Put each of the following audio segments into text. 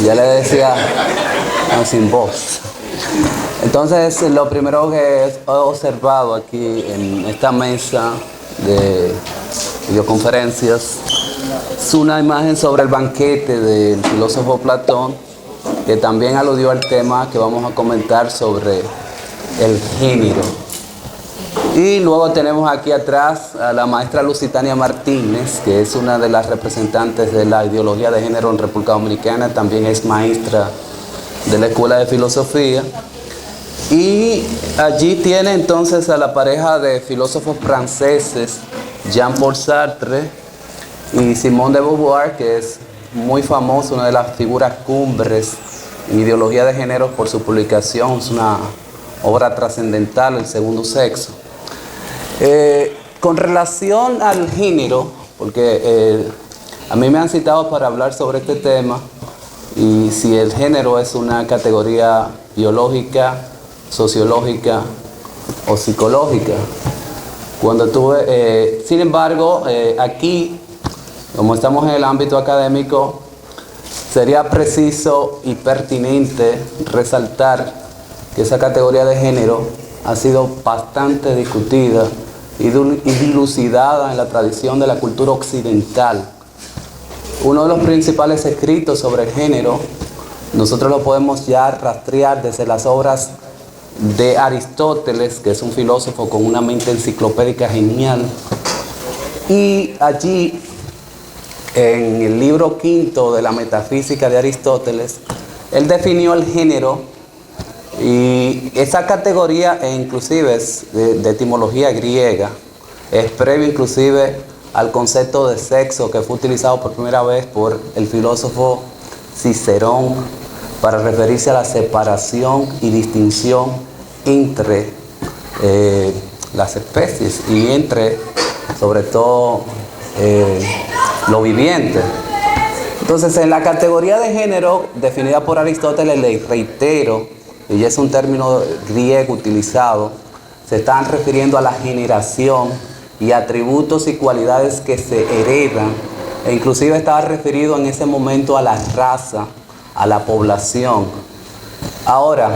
Ya le decía, no, sin voz. Entonces, lo primero que he observado aquí en esta mesa de videoconferencias es una imagen sobre el banquete del filósofo Platón, que también aludió al tema que vamos a comentar sobre el género. Y luego tenemos aquí atrás a la maestra Lusitania Martínez, que es una de las representantes de la ideología de género en República Dominicana, también es maestra de la Escuela de Filosofía. Y allí tiene entonces a la pareja de filósofos franceses, Jean-Paul Sartre y Simone de Beauvoir, que es muy famoso, una de las figuras cumbres en ideología de género por su publicación, es una obra trascendental, El segundo sexo. Con relación al género, porque a mí me han citado para hablar sobre este tema, y si el género es una categoría biológica, sociológica o psicológica. Sin embargo, aquí, como estamos en el ámbito académico, sería preciso y pertinente resaltar que esa categoría de género ha sido bastante discutida y dilucidada en la tradición de la cultura occidental. Uno de los principales escritos sobre el género, nosotros lo podemos ya rastrear desde las obras de Aristóteles, que es un filósofo con una mente enciclopédica genial. Y allí, en el libro quinto de la Metafísica de Aristóteles, él definió el género, y esa categoría inclusive es de etimología griega, es previo inclusive al concepto de sexo que fue utilizado por primera vez por el filósofo Cicerón para referirse a la separación y distinción entre las especies y entre, sobre todo, lo viviente. Entonces, en la categoría de género definida por Aristóteles, le reitero, y es un término griego utilizado, se están refiriendo a la generación y atributos y cualidades que se heredan, e inclusive estaba referido en ese momento a la raza, a la población. Ahora,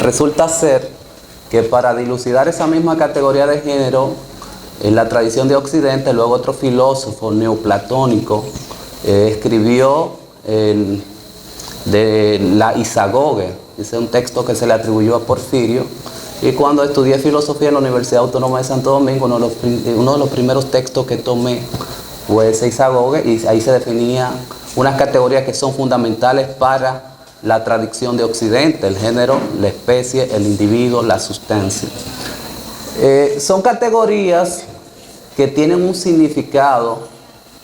resulta ser que para dilucidar esa misma categoría de género, en la tradición de Occidente, luego otro filósofo neoplatónico escribió de la Isagoge. Ese es un texto que se le atribuyó a Porfirio, y cuando estudié filosofía en la Universidad Autónoma de Santo Domingo, uno de los primeros textos que tomé fue ese Isagoge, y ahí se definía unas categorías que son fundamentales para la tradición de Occidente: el género, la especie, el individuo, la sustancia. Son categorías que tienen un significado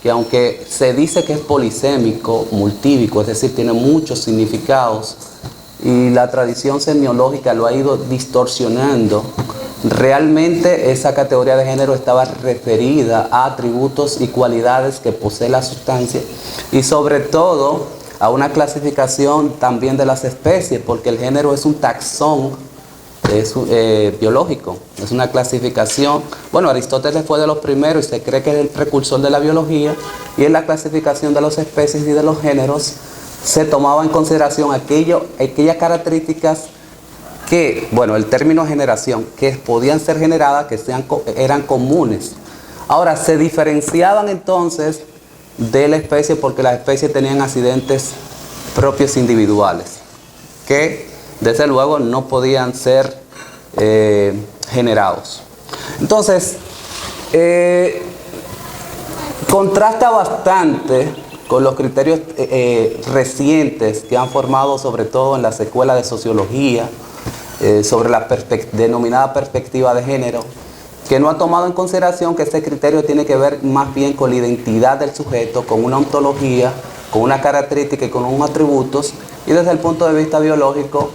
que, aunque se dice que es polisémico, multívico, es decir, tiene muchos significados, y la tradición semiológica lo ha ido distorsionando, realmente esa categoría de género estaba referida a atributos y cualidades que posee la sustancia, y sobre todo a una clasificación también de las especies, porque el género es un taxón, es biológico, es una clasificación. Bueno, Aristóteles fue de los primeros y se cree que es el precursor de la biología, y en la clasificación de las especies y de los géneros se tomaba en consideración aquellas características que, bueno, el término generación, que podían ser generadas, que eran comunes. Ahora, se diferenciaban entonces de la especie porque las especies tenían accidentes propios individuales, que desde luego no podían ser generados. Entonces, contrasta bastante con los criterios recientes que han formado, sobre todo en las escuelas de sociología, sobre la denominada perspectiva de género, que no ha tomado en consideración que ese criterio tiene que ver más bien con la identidad del sujeto, con una ontología, con una característica y con unos atributos, y desde el punto de vista biológico,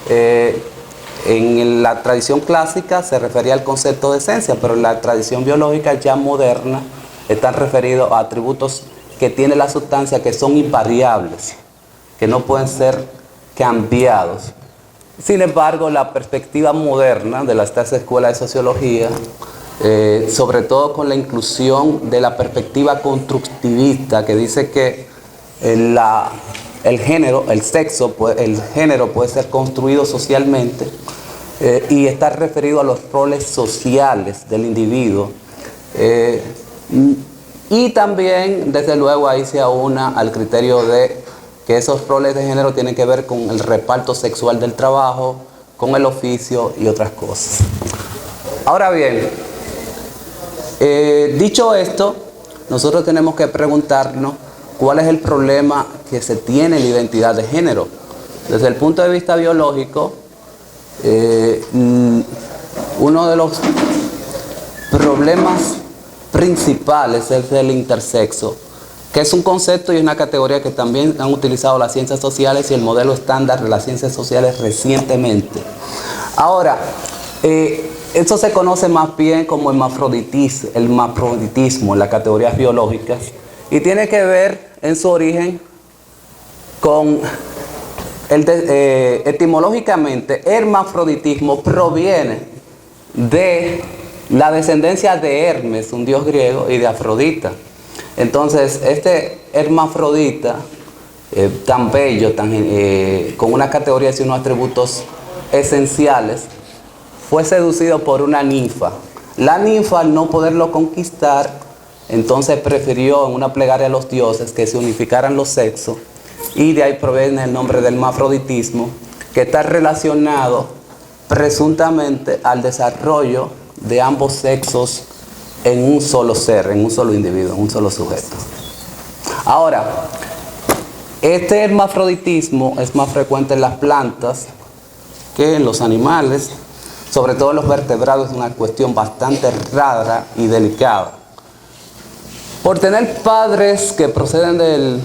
en la tradición clásica se refería al concepto de esencia, pero en la tradición biológica ya moderna están referidos a atributos que tiene la sustancia, que son invariables, que no pueden ser cambiados. Sin embargo, la perspectiva moderna de estas escuelas de sociología, sobre todo con la inclusión de la perspectiva constructivista, que dice que el género, el sexo, el género puede ser construido socialmente y está referido a los roles sociales del individuo. Y también, desde luego, ahí se aúna al criterio de que esos roles de género tienen que ver con el reparto sexual del trabajo, con el oficio y otras cosas. Ahora bien, dicho esto, nosotros tenemos que preguntarnos cuál es el problema que se tiene en la identidad de género. Desde el punto de vista biológico, uno de los problemas principales es el intersexo, que es un concepto y una categoría que también han utilizado las ciencias sociales y el modelo estándar de las ciencias sociales recientemente. Ahora, esto se conoce más bien como hermafroditismo en las categorías biológicas y tiene que ver en su origen con etimológicamente, hermafroditismo proviene de la descendencia de Hermes, un dios griego, y de Afrodita. Entonces, este hermafrodita, tan bello, con una categoría y unos atributos esenciales, fue seducido por una ninfa. La ninfa, al no poderlo conquistar, entonces prefirió en una plegaria a los dioses que se unificaran los sexos, y de ahí proviene el nombre del hermafroditismo, que está relacionado presuntamente al desarrollo de ambos sexos en un solo ser, en un solo individuo, en un solo sujeto. Ahora, este hermafroditismo es más frecuente en las plantas que en los animales, sobre todo en los vertebrados. Es una cuestión bastante rara y delicada. Por tener padres que proceden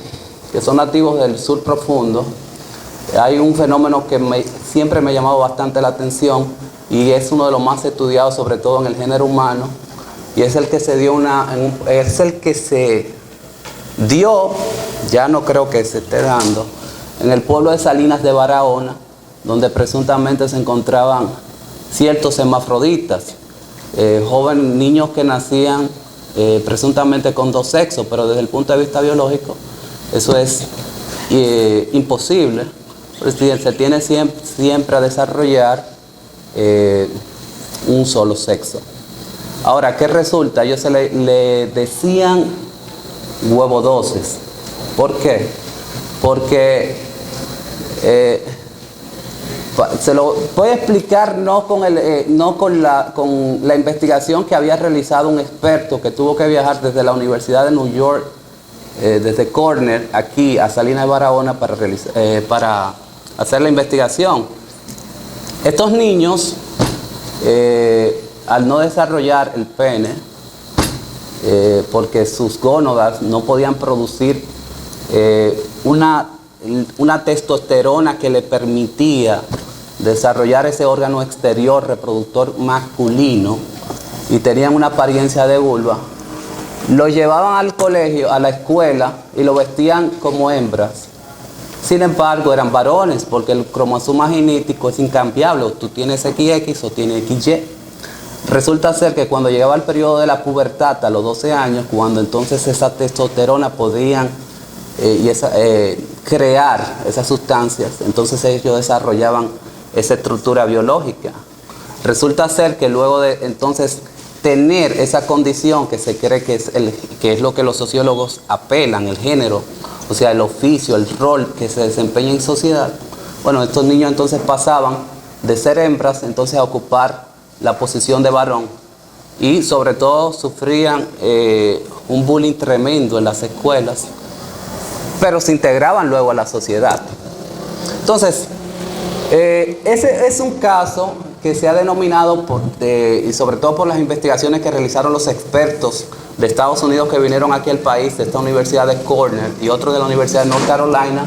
que son nativos del sur profundo, hay un fenómeno que siempre me ha llamado bastante la atención y es uno de los más estudiados, sobre todo en el género humano, y es el que se dio, ya no creo que se esté dando, en el pueblo de Salinas de Barahona, donde presuntamente se encontraban ciertos hermafroditas, jóvenes niños que nacían presuntamente con dos sexos, pero desde el punto de vista biológico eso es imposible. Se tiene siempre a desarrollar un solo sexo. Ahora, ¿qué resulta? Ellos le decían huevodoces. ¿Por qué? Porque se lo voy a explicar no con la investigación que había realizado un experto que tuvo que viajar desde la Universidad de New York, desde Cornell, aquí a Salinas de Barahona para hacer la investigación. Estos niños, al no desarrollar el pene, porque sus gónadas no podían producir una testosterona que le permitía desarrollar ese órgano exterior reproductor masculino, y tenían una apariencia de vulva, lo llevaban al colegio, a la escuela, y lo vestían como hembras. Sin embargo, eran varones, porque el cromosoma genético es incambiable, o tú tienes XX o tienes XY. Resulta ser que cuando llegaba el periodo de la pubertad, a los 12 años, cuando entonces esa testosterona podían crear esas sustancias, entonces ellos desarrollaban esa estructura biológica. Resulta ser que luego de entonces tener esa condición que se cree que es lo que los sociólogos apelan, el género, o sea, el oficio, el rol que se desempeña en sociedad, bueno, estos niños entonces pasaban de ser hembras entonces a ocupar la posición de varón, y sobre todo sufrían un bullying tremendo en las escuelas, pero se integraban luego a la sociedad. Entonces, ese es un caso que se ha denominado, y sobre todo por las investigaciones que realizaron los expertos de Estados Unidos que vinieron aquí al país, de esta Universidad de Cornell y otro de la Universidad de North Carolina,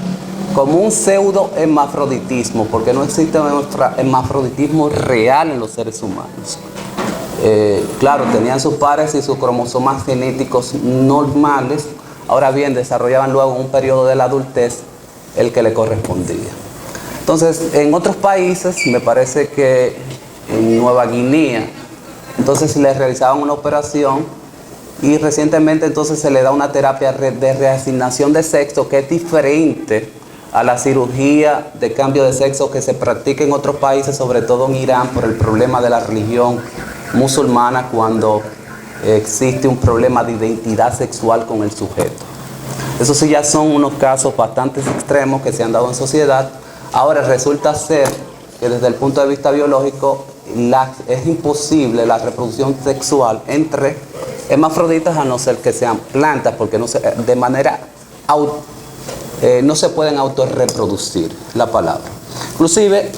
como un pseudo-hermafroditismo, porque no existe un hermafroditismo real en los seres humanos. Claro, tenían sus pares y sus cromosomas genéticos normales, ahora bien, desarrollaban luego en un periodo de la adultez el que le correspondía. Entonces, en otros países, me parece que en Nueva Guinea, entonces les realizaban una operación, y recientemente entonces se le da una terapia de reasignación de sexo que es diferente a la cirugía de cambio de sexo que se practica en otros países, sobre todo en Irán, por el problema de la religión musulmana, cuando existe un problema de identidad sexual con el sujeto. Eso sí ya son unos casos bastante extremos que se han dado en sociedad. Ahora resulta ser que desde el punto de vista biológico es imposible la reproducción sexual entre hermafroditas, a no ser que sean plantas, porque no se pueden autorreproducir, la palabra. Inclusive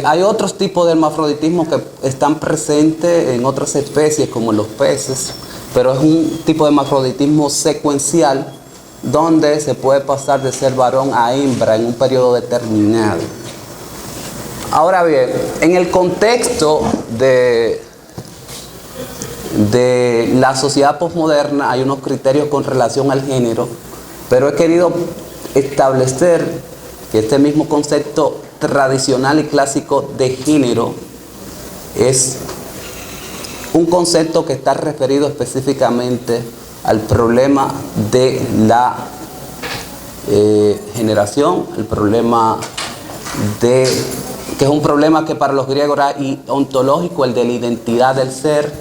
hay otros tipos de hermafroditismo que están presentes en otras especies, como en los peces, pero es un tipo de hermafroditismo secuencial, donde se puede pasar de ser varón a hembra en un periodo determinado. Ahora bien, en el contexto de la sociedad posmoderna hay unos criterios con relación al género, pero he querido establecer que este mismo concepto tradicional y clásico de género es un concepto que está referido específicamente al problema de la generación, el problema que es un problema que para los griegos era ontológico, el de la identidad del ser,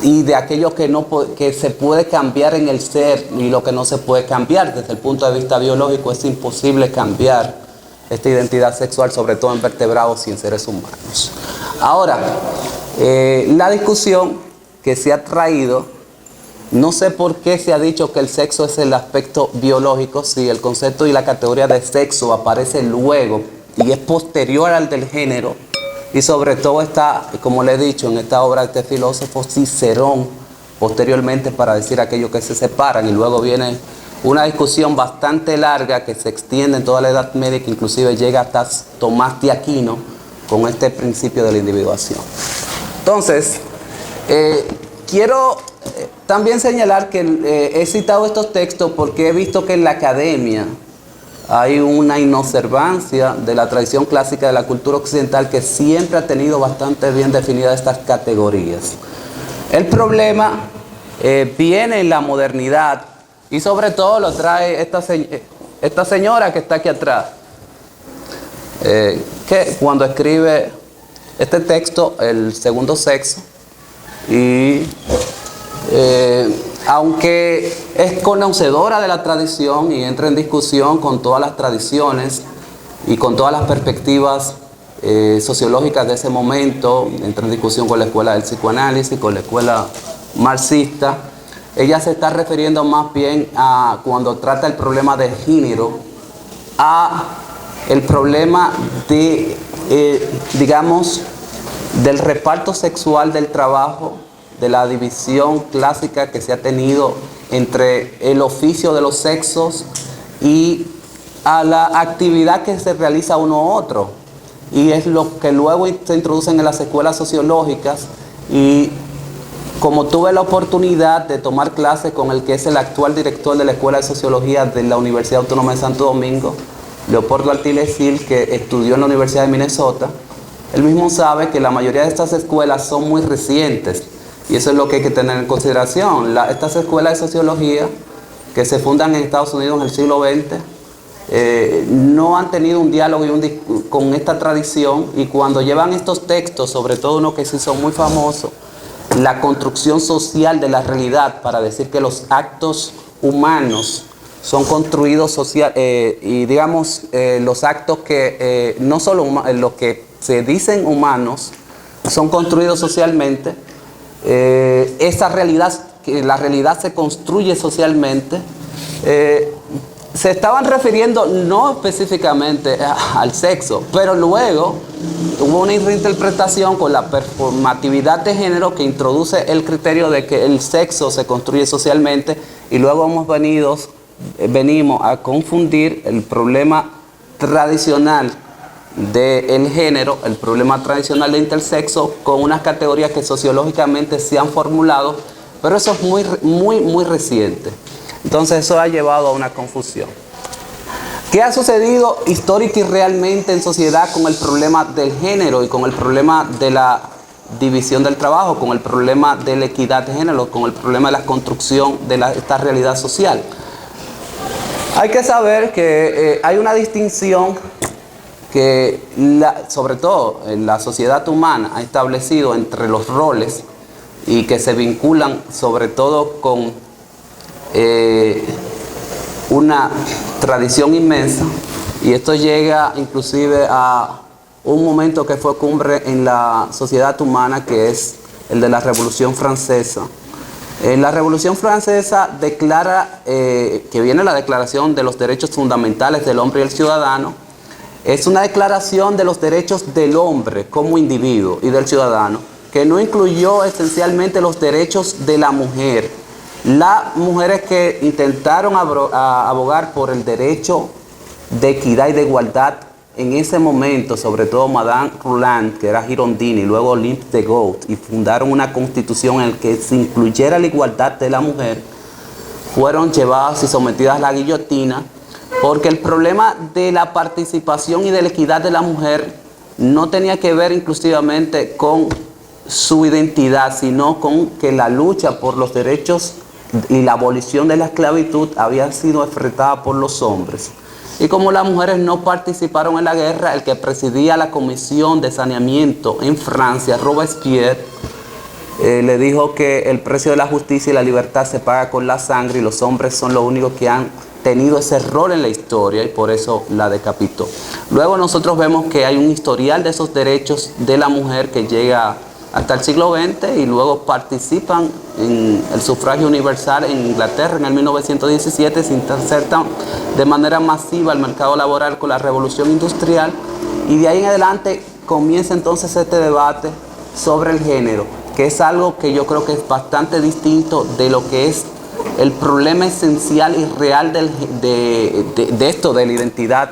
y de aquello que se puede cambiar en el ser y lo que no se puede cambiar. Desde el punto de vista biológico es imposible cambiar esta identidad sexual, sobre todo en vertebrados y en seres humanos. Ahora, la discusión que se ha traído, no sé por qué se ha dicho que el sexo es el aspecto biológico, si el concepto y la categoría de sexo aparece luego y es posterior al del género, y sobre todo está, como le he dicho, en esta obra de este filósofo Cicerón, posteriormente, para decir aquello que se separan, y luego viene una discusión bastante larga que se extiende en toda la Edad Media, que inclusive llega hasta Tomás de Aquino con este principio de la individuación. Entonces, quiero también señalar que he citado estos textos porque he visto que en la academia hay una inobservancia de la tradición clásica de la cultura occidental, que siempre ha tenido bastante bien definidas estas categorías. El problema viene en la modernidad, y sobre todo lo trae esta señora que está aquí atrás, que cuando escribe este texto, El segundo sexo, y aunque es conocedora de la tradición y entra en discusión con todas las tradiciones y con todas las perspectivas sociológicas de ese momento, entra en discusión con la escuela del psicoanálisis, con la escuela marxista, ella se está refiriendo más bien a, cuando trata el problema del género, a el problema de, digamos, del reparto sexual del trabajo, de la división clásica que se ha tenido entre el oficio de los sexos y a la actividad que se realiza uno u otro. Y es lo que luego se introducen en las escuelas sociológicas, y como tuve la oportunidad de tomar clases con el que es el actual director de la Escuela de Sociología de la Universidad Autónoma de Santo Domingo, Leopoldo Artiles Gil, que estudió en la Universidad de Minnesota, él mismo sabe que la mayoría de estas escuelas son muy recientes. Y eso es lo que hay que tener en consideración. Estas escuelas de sociología que se fundan en Estados Unidos en el siglo XX no han tenido un diálogo con esta tradición, y cuando llevan estos textos, sobre todo uno que se hizo muy famoso, la construcción social de la realidad, para decir que los actos humanos son construidos social, y digamos los actos que no solo los que se dicen humanos son construidos socialmente. Esa realidad, que la realidad se construye socialmente, se estaban refiriendo no específicamente al sexo, pero luego hubo una reinterpretación con la performatividad de género que introduce el criterio de que el sexo se construye socialmente, y luego venimos a confundir el problema tradicional del género, el problema tradicional de intersexo, con unas categorías que sociológicamente se han formulado, pero eso es muy reciente. Entonces eso ha llevado a una confusión. ¿Qué ha sucedido histórica y realmente en sociedad con el problema del género y con el problema de la división del trabajo, con el problema de la equidad de género, con el problema de la construcción de esta realidad social? Hay que saber que hay una distinción que sobre todo en la sociedad humana ha establecido entre los roles y que se vinculan sobre todo con una tradición inmensa, y esto llega inclusive a un momento que fue cumbre en la sociedad humana, que es el de la Revolución Francesa. En la Revolución Francesa declara, que viene la Declaración de los Derechos Fundamentales del Hombre y el Ciudadano. Es una declaración de los derechos del hombre como individuo y del ciudadano, que no incluyó esencialmente los derechos de la mujer. Las mujeres que intentaron abogar por el derecho de equidad y de igualdad en ese momento, sobre todo Madame Roland, que era girondina, y luego Olympe de Gouges, y fundaron una constitución en la que se incluyera la igualdad de la mujer, fueron llevadas y sometidas a la guillotina, porque el problema de la participación y de la equidad de la mujer no tenía que ver inclusivamente con su identidad, sino con que la lucha por los derechos y la abolición de la esclavitud había sido enfrentada por los hombres. Y como las mujeres no participaron en la guerra, el que presidía la Comisión de Saneamiento en Francia, Robespierre, le dijo que el precio de la justicia y la libertad se paga con la sangre, y los hombres son los únicos que han tenido ese rol en la historia, y por eso la decapitó. Luego nosotros vemos que hay un historial de esos derechos de la mujer que llega hasta el siglo XX, y luego participan en el sufragio universal en Inglaterra en el 1917, se insertan de manera masiva al mercado laboral con la revolución industrial, y de ahí en adelante comienza entonces este debate sobre el género, que es algo que yo creo que es bastante distinto de lo que es el problema esencial y real de esto, de la identidad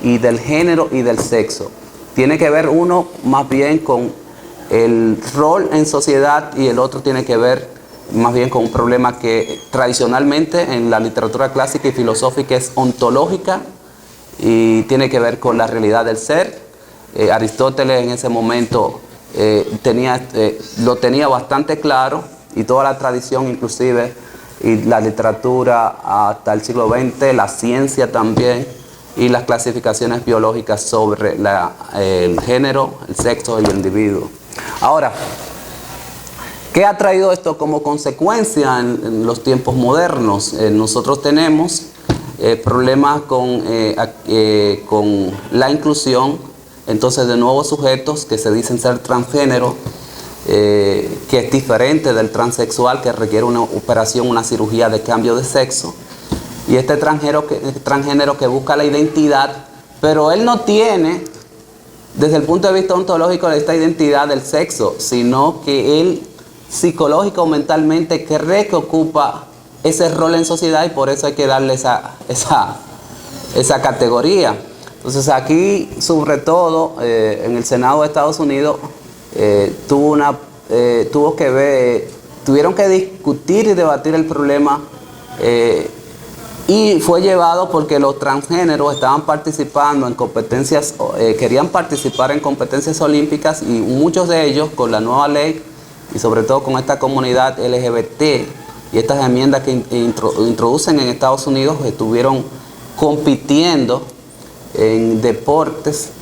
y del género y del sexo. Tiene que ver uno más bien con el rol en sociedad, y el otro tiene que ver más bien con un problema que tradicionalmente en la literatura clásica y filosófica es ontológica y tiene que ver con la realidad del ser. Aristóteles en ese momento lo tenía bastante claro, y toda la tradición inclusive, y la literatura hasta el siglo XX, la ciencia también, y las clasificaciones biológicas sobre el género, el sexo y el individuo. Ahora, ¿qué ha traído esto como consecuencia en los tiempos modernos? Nosotros tenemos problemas con la inclusión entonces de nuevos sujetos que se dicen ser transgénero, que es diferente del transexual, que requiere una operación, una cirugía de cambio de sexo, y este transgénero que busca la identidad, pero él no tiene, desde el punto de vista ontológico, esta identidad del sexo, sino que él psicológico o mentalmente cree que ocupa ese rol en sociedad, y por eso hay que darle esa categoría. Entonces aquí, sobre todo, en el Senado de Estados Unidos, tuvieron que discutir y debatir el problema, y fue llevado porque los transgéneros estaban participando en competencias, querían participar en competencias olímpicas, y muchos de ellos con la nueva ley y sobre todo con esta comunidad LGBT y estas enmiendas que introducen en Estados Unidos, estuvieron compitiendo en deportes,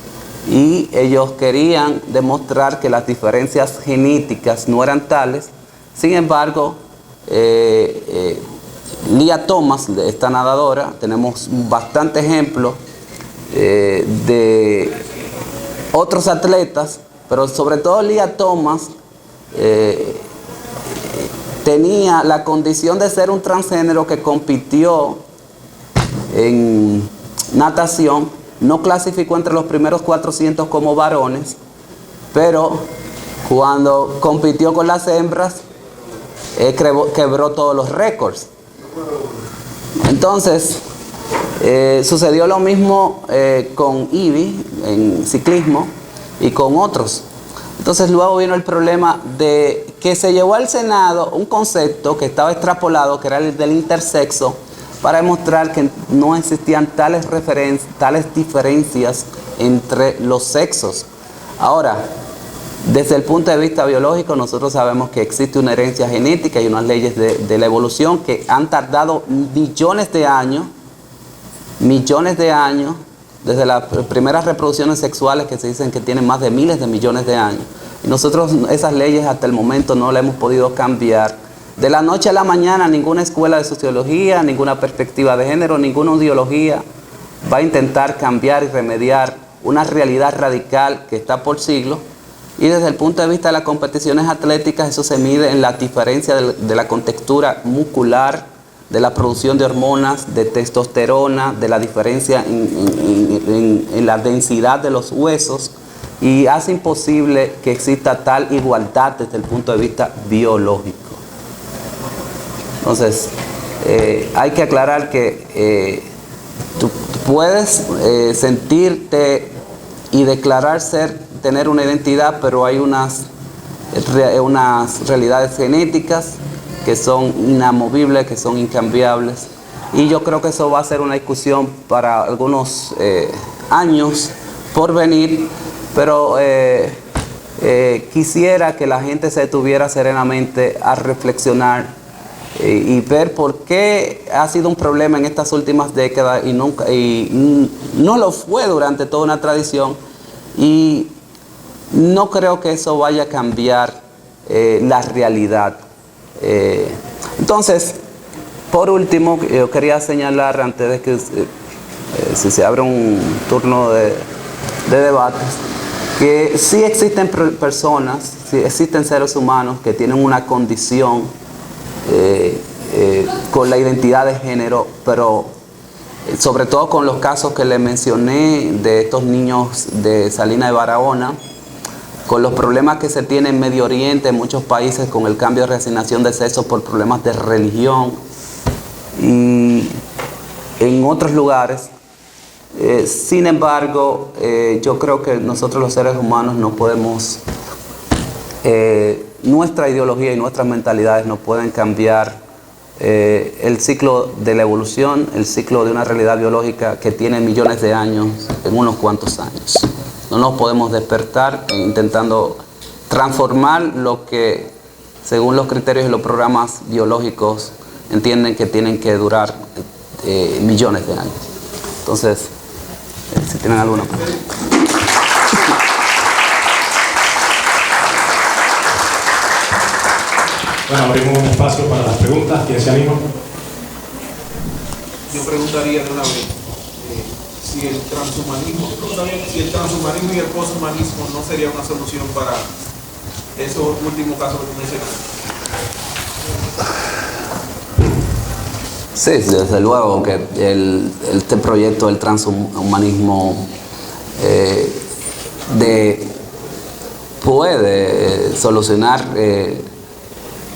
y ellos querían demostrar que las diferencias genéticas no eran tales. Sin embargo, Lia Thomas, esta nadadora, tenemos bastantes ejemplos de otros atletas, pero sobre todo Lia Thomas tenía la condición de ser un transgénero que compitió en natación, no clasificó entre los primeros 400 como varones, pero cuando compitió con las hembras, quebró todos los récords. Entonces, sucedió lo mismo con Ivy en ciclismo y con otros. Entonces luego vino el problema de que se llevó al Senado un concepto que estaba extrapolado, que era el del intersexo, para demostrar que no existían tales diferencias entre los sexos. Ahora, desde el punto de vista biológico, nosotros sabemos que existe una herencia genética y unas leyes de la evolución que han tardado millones de años millones de años, desde las primeras reproducciones sexuales que se dicen que tienen más de miles de millones de años. Y nosotros esas leyes hasta el momento no las hemos podido cambiar. De la noche a la mañana ninguna escuela de sociología, ninguna perspectiva de género, ninguna ideología va a intentar cambiar y remediar una realidad radical que está por siglos. Y desde el punto de vista de las competiciones atléticas, eso se mide en la diferencia de la contextura muscular, de la producción de hormonas, de testosterona, de la diferencia en la densidad de los huesos, y hace imposible que exista tal igualdad desde el punto de vista biológico. Entonces, hay que aclarar que tú puedes sentirte y declarar tener una identidad, pero hay unas realidades genéticas que son inamovibles, que son incambiables. Y yo creo que eso va a ser una discusión para algunos años por venir, pero quisiera que la gente se detuviera serenamente a reflexionar y ver por qué ha sido un problema en estas últimas décadas y no lo fue durante toda una tradición, y no creo que eso vaya a cambiar la realidad. Entonces, por último, yo quería señalar, antes de que si se abre un turno de debates, que sí existen personas, sí existen seres humanos que tienen una condición con la identidad de género, pero sobre todo con los casos que les mencioné de estos niños de Salinas de Barahona, con los problemas que se tienen en Medio Oriente, en muchos países, con el cambio de reasignación de sexo por problemas de religión, y en otros lugares. Sin embargo, yo creo que nosotros los seres humanos no podemos, nuestra ideología y nuestras mentalidades no pueden cambiar el ciclo de la evolución, el ciclo de una realidad biológica que tiene millones de años en unos cuantos años. No nos podemos despertar intentando transformar lo que, según los criterios y los programas biológicos, entienden que tienen que durar millones de años. Entonces, si tienen alguna pregunta. Bueno, abrimos un espacio para las preguntas. ¿Quién se anima? Yo preguntaría de una vez si el transhumanismo y el poshumanismo no sería una solución para esos últimos casos que tú mencionaste. Sí, desde luego que este proyecto del transhumanismo puede solucionar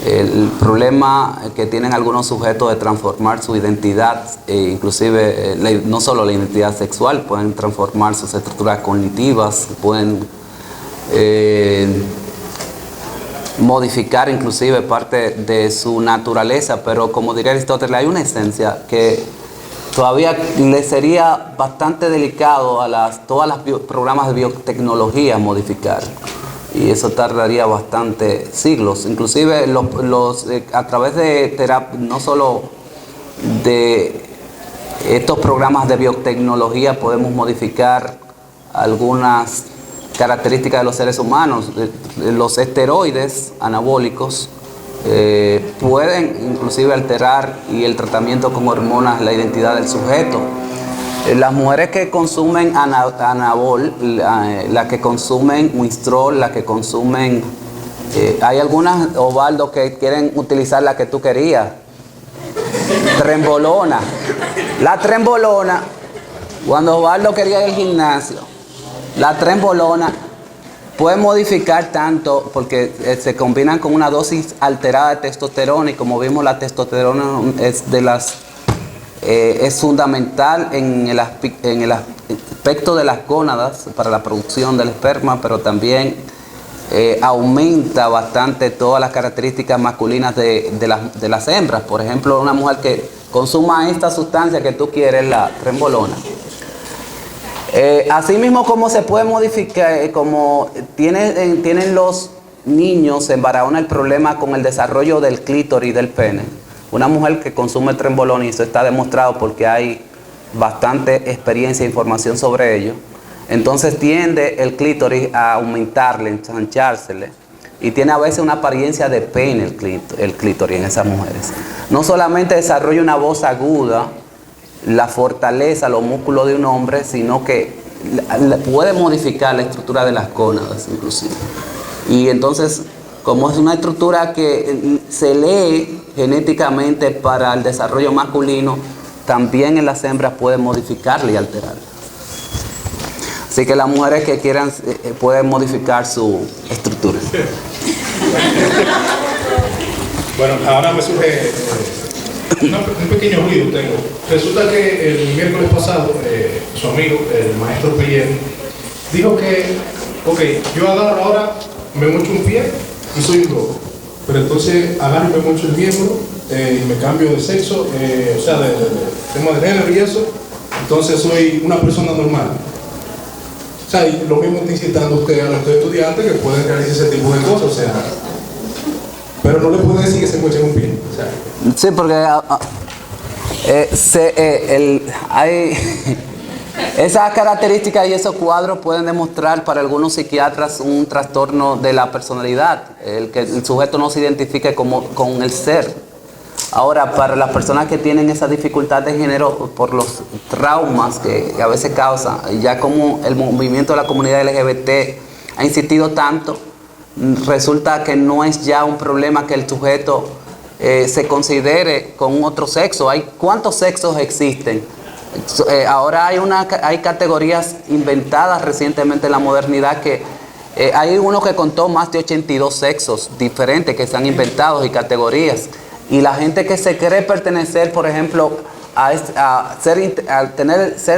el problema que tienen algunos sujetos de transformar su identidad, inclusive no solo la identidad sexual, pueden transformar sus estructuras cognitivas, pueden modificar inclusive parte de su naturaleza, pero como diría Aristóteles, hay una esencia que todavía le sería bastante delicado a todas las programas de biotecnología modificar. Y eso tardaría bastante siglos. Inclusive a través de no solo de estos programas de biotecnología podemos modificar algunas características de los seres humanos. Los esteroides anabólicos pueden inclusive alterar, y el tratamiento con hormonas, la identidad del sujeto. Las mujeres que consumen anabol, las que consumen Winstrol, las que consumen... hay algunas, Osvaldo, que quieren utilizar la que tú querías. Trembolona. La trembolona, cuando Osvaldo quería ir al gimnasio, la trembolona puede modificar tanto porque se combinan con una dosis alterada de testosterona, y como vimos, la testosterona es fundamental en el aspecto de las gónadas para la producción del esperma, pero también aumenta bastante todas las características masculinas de las hembras. Por ejemplo, una mujer que consuma esta sustancia que tú quieres, la trembolona. Asimismo, como se puede modificar, como tienen los niños en Barahona el problema con el desarrollo del clítoris y del pene. Una mujer que consume trembolona, y eso está demostrado porque hay bastante experiencia e información sobre ello, entonces tiende el clítoris a aumentarle, ensanchársele, y tiene a veces una apariencia de pene el clítoris en esas mujeres. No solamente desarrolla una voz aguda, la fortaleza, los músculos de un hombre, sino que puede modificar la estructura de las gónadas inclusive. Y entonces, como es una estructura que se lee genéticamente para el desarrollo masculino, también en las hembras puede modificarla y alterarla. Así que las mujeres que quieran pueden modificar su estructura. Bueno, ahora me surge un pequeño ruido tengo. Resulta que el miércoles pasado, su amigo, el maestro Pellier, dijo que, ok, yo agarro ahora, me mocho un pie y soy un loco. Pero entonces agarro y me mocho el miembro y me cambio de sexo, o sea, de tema de género y eso, entonces soy una persona normal. O sea, y lo mismo está incitando usted a los estudiantes que pueden realizar ese tipo de cosas, o sea, pero no le puede decir que se mochen un pie. O sea. Sí, porque hay esas características y esos cuadros pueden demostrar para algunos psiquiatras un trastorno de la personalidad, el que el sujeto no se identifique con el ser. Ahora, para las personas que tienen esa dificultad de género por los traumas que a veces causan, ya como el movimiento de la comunidad LGBT ha insistido tanto, resulta que no es ya un problema que el sujeto se considere con otro sexo. ¿Cuántos sexos existen? Ahora hay categorías inventadas recientemente en la modernidad que hay uno que contó más de 82 sexos diferentes que se han inventado y categorías. Y la gente que se cree pertenecer, por ejemplo, a ser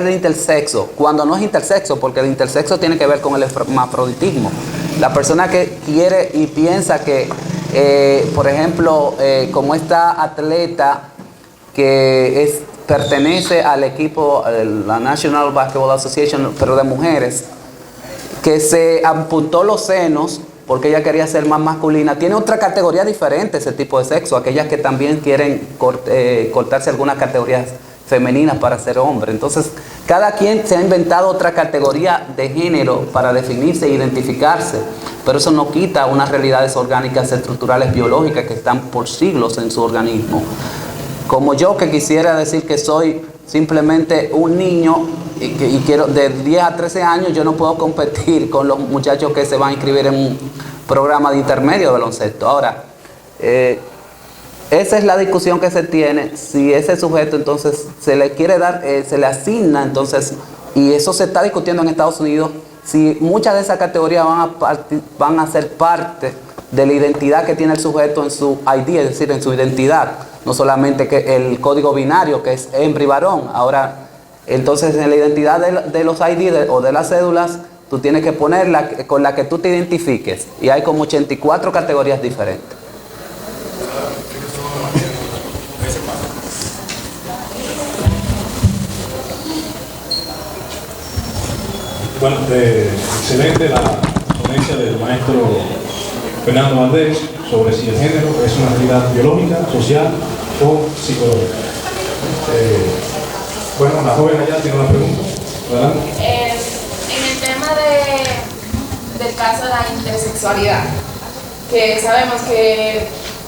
intersexo, cuando no es intersexo, porque el intersexo tiene que ver con el hermafroditismo. La persona que quiere y piensa que, por ejemplo, como esta atleta que pertenece al equipo, la National Basketball Association, pero de mujeres, que se amputó los senos porque ella quería ser más masculina, tiene otra categoría diferente ese tipo de sexo, aquellas que también quieren cortarse algunas categorías femeninas para ser hombre. Entonces, cada quien se ha inventado otra categoría de género para definirse e identificarse, pero eso no quita unas realidades orgánicas estructurales biológicas que están por siglos en su organismo. Como yo, que quisiera decir que soy simplemente un niño y quiero de 10 a 13 años, yo no puedo competir con los muchachos que se van a inscribir en un programa de intermedio de baloncesto. Ahora, esa es la discusión que se tiene. Si ese sujeto entonces se le quiere dar, se le asigna entonces, y eso se está discutiendo en Estados Unidos, si muchas de esas categorías van a ser parte de la identidad que tiene el sujeto en su ID, es decir, en su identidad. No solamente que el código binario, que es hembra y varón. Ahora, entonces en la identidad de los ID o de las cédulas, tú tienes que ponerla con la que tú te identifiques. Y hay como 84 categorías diferentes. Bueno, excelente la ponencia del maestro Fernando Valdés sobre si el género es una realidad biológica, social o psicológica. Bueno, la joven allá tiene una pregunta. Adelante. En el tema del caso de la intersexualidad, que sabemos que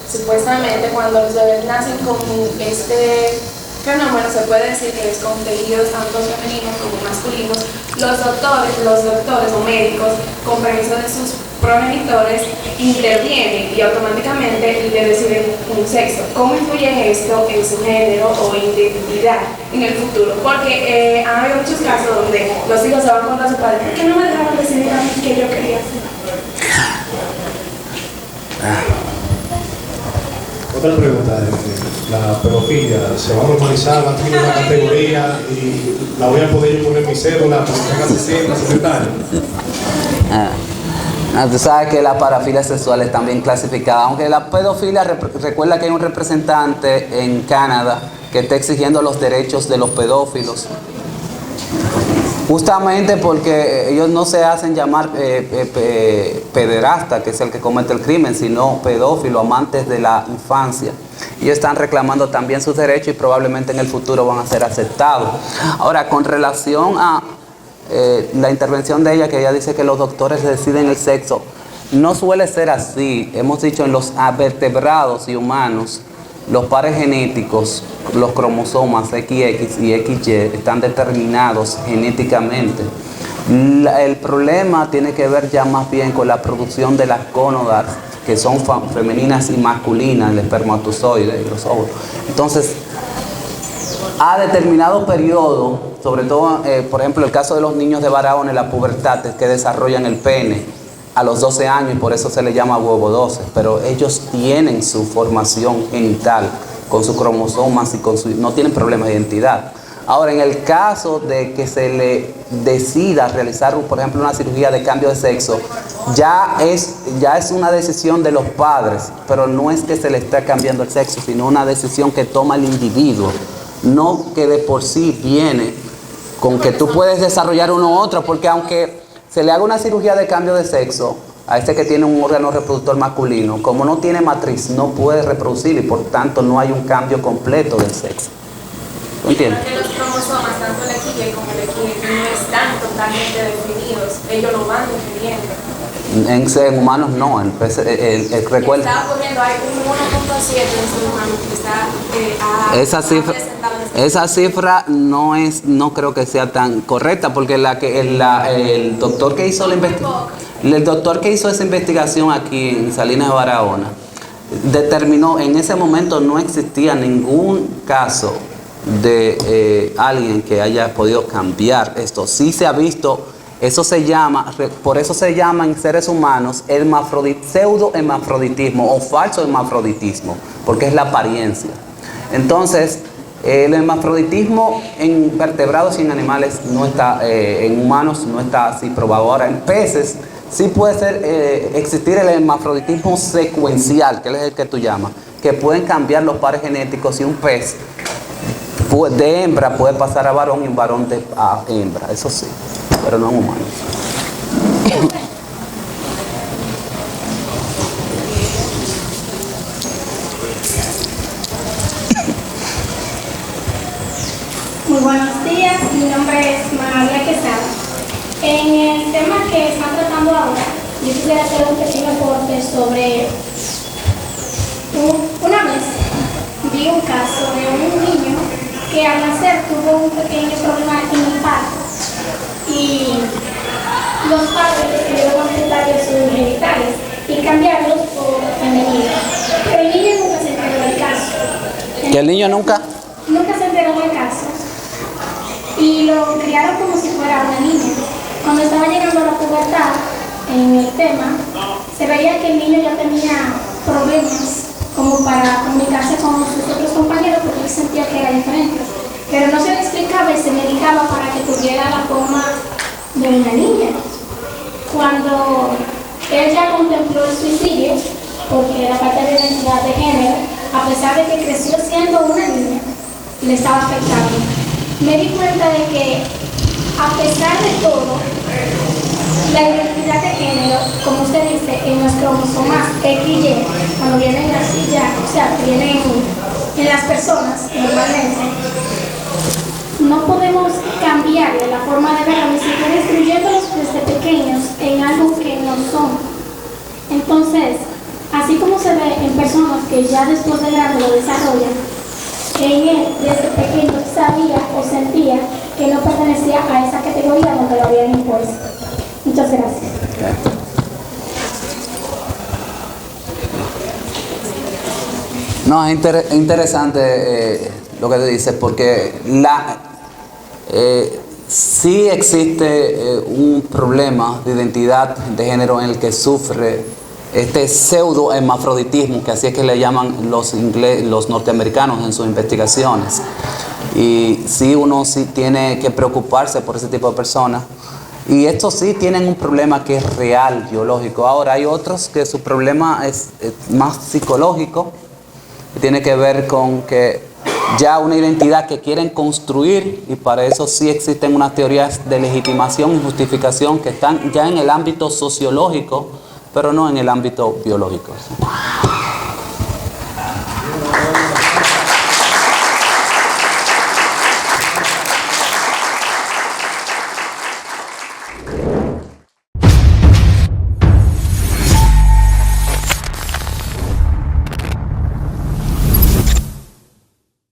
supuestamente cuando los bebés nacen con este fenómeno, se puede decir que es con tejidos tanto femeninos como masculinos, los doctores o médicos, con permiso de sus progenitores, intervienen y automáticamente le deciden un sexo. ¿Cómo influye esto en su género o identidad en el futuro? Porque ha habido muchos casos donde los hijos se van contra sus padres. ¿Por qué no me dejaron decidir a mí qué yo quería hacer? Otra pregunta, la pedofilia, ¿se va a normalizar? ¿Va a tener una categoría y la voy a poder yo poner mi cédula para que tenga 60, 70 años? Tú sabes que la parafilia sexual está bien clasificada, aunque la pedofilia, recuerda que hay un representante en Canadá que está exigiendo los derechos de los pedófilos. Justamente porque ellos no se hacen llamar pederasta, que es el que comete el crimen, sino pedófilo, amantes de la infancia. Ellos están reclamando también sus derechos y probablemente en el futuro van a ser aceptados. Ahora, con relación a la intervención de ella, que ella dice que los doctores deciden el sexo, no suele ser así. Hemos dicho en los vertebrados y humanos, los pares genéticos, los cromosomas XX y XY están determinados genéticamente. El problema tiene que ver ya más bien con la producción de las gónadas, que son femeninas y masculinas, el espermatozoide y los óvulos. Entonces, a determinado periodo, sobre todo, por ejemplo, el caso de los niños de Barahona en la pubertad, es que desarrollan el pene a los 12 años y por eso se le llama huevo 12, pero ellos tienen su formación genital con sus cromosomas y no tienen problemas de identidad. Ahora, en el caso de que se le decida realizar, por ejemplo, una cirugía de cambio de sexo, ya es una decisión de los padres, pero no es que se le esté cambiando el sexo, sino una decisión que toma el individuo, no que de por sí viene con que tú puedes desarrollar uno u otro, porque aunque se le haga una cirugía de cambio de sexo a este que tiene un órgano reproductor masculino, como no tiene matriz, no puede reproducir y por tanto no hay un cambio completo del sexo. ¿Entiendes? Porque los cromosomas, tanto el XY como el XY, no están totalmente definidos, ellos lo van definiendo. En humanos no, recuerda. Está ocurriendo, hay un 1.7 en ser humano que está esa cifra no creo que sea tan correcta, porque el doctor que hizo esa investigación aquí en Salinas de Barahona determinó, en ese momento no existía ningún caso de alguien que haya podido cambiar esto. Sí se ha visto. Por eso se llama en seres humanos pseudohermafroditismo o falso hermafroditismo, porque es la apariencia. Entonces, el hermafroditismo en vertebrados y en animales no está, en humanos no está así probado. Ahora, en peces sí puede existir el hermafroditismo secuencial, que es el que tú llamas, que pueden cambiar los pares genéticos y un pez de hembra puede pasar a varón y un varón a hembra, eso sí, pero no en humanos. Muy buenos días, mi nombre es María Quesada. En el tema que están tratando ahora, yo quisiera hacer un pequeño aporte sobre una vez vi un caso de un niño que al nacer tuvo un pequeño problema en el parto y los padres decidieron amputarle sus genitales y cambiarlos por femeninos. Pero el niño nunca se enteró del caso. ¿Que el niño nunca? Nunca se enteró del caso. Y lo criaron como si fuera una niña. Cuando estaba llegando a la pubertad, en el tema, se veía que el niño ya tenía problemas como para comunicarse con sus otros compañeros porque él sentía que era diferente. Pero no se le explicaba y se medicaba para que tuviera la forma de una niña. Cuando él ya contempló el suicidio, porque la parte de identidad de género, a pesar de que creció siendo una niña, le estaba afectando. Me di cuenta de que, a pesar de todo, la identidad de género, como usted dice, en los cromosomas XY, cuando vienen así ya, o sea, vienen en las personas normalmente, no podemos cambiarle la forma de verlo, ni siquiera instruyéndolos desde pequeños en algo que no son. Entonces, así como se ve en personas que ya después de grande lo desarrollan, en él desde pequeño sabía o sentía que no pertenecía a esa categoría donde lo habían impuesto. Muchas gracias. No, es interesante lo que te dices, porque sí existe un problema de identidad de género en el que sufre este pseudo-hermafroditismo, que así es que le llaman los norteamericanos en sus investigaciones. Y sí, uno sí tiene que preocuparse por ese tipo de personas. Y estos sí tienen un problema que es real, biológico. Ahora hay otros que su problema es más psicológico, que tiene que ver con que ya una identidad que quieren construir, y para eso sí existen unas teorías de legitimación y justificación que están ya en el ámbito sociológico, pero no en el ámbito biológico.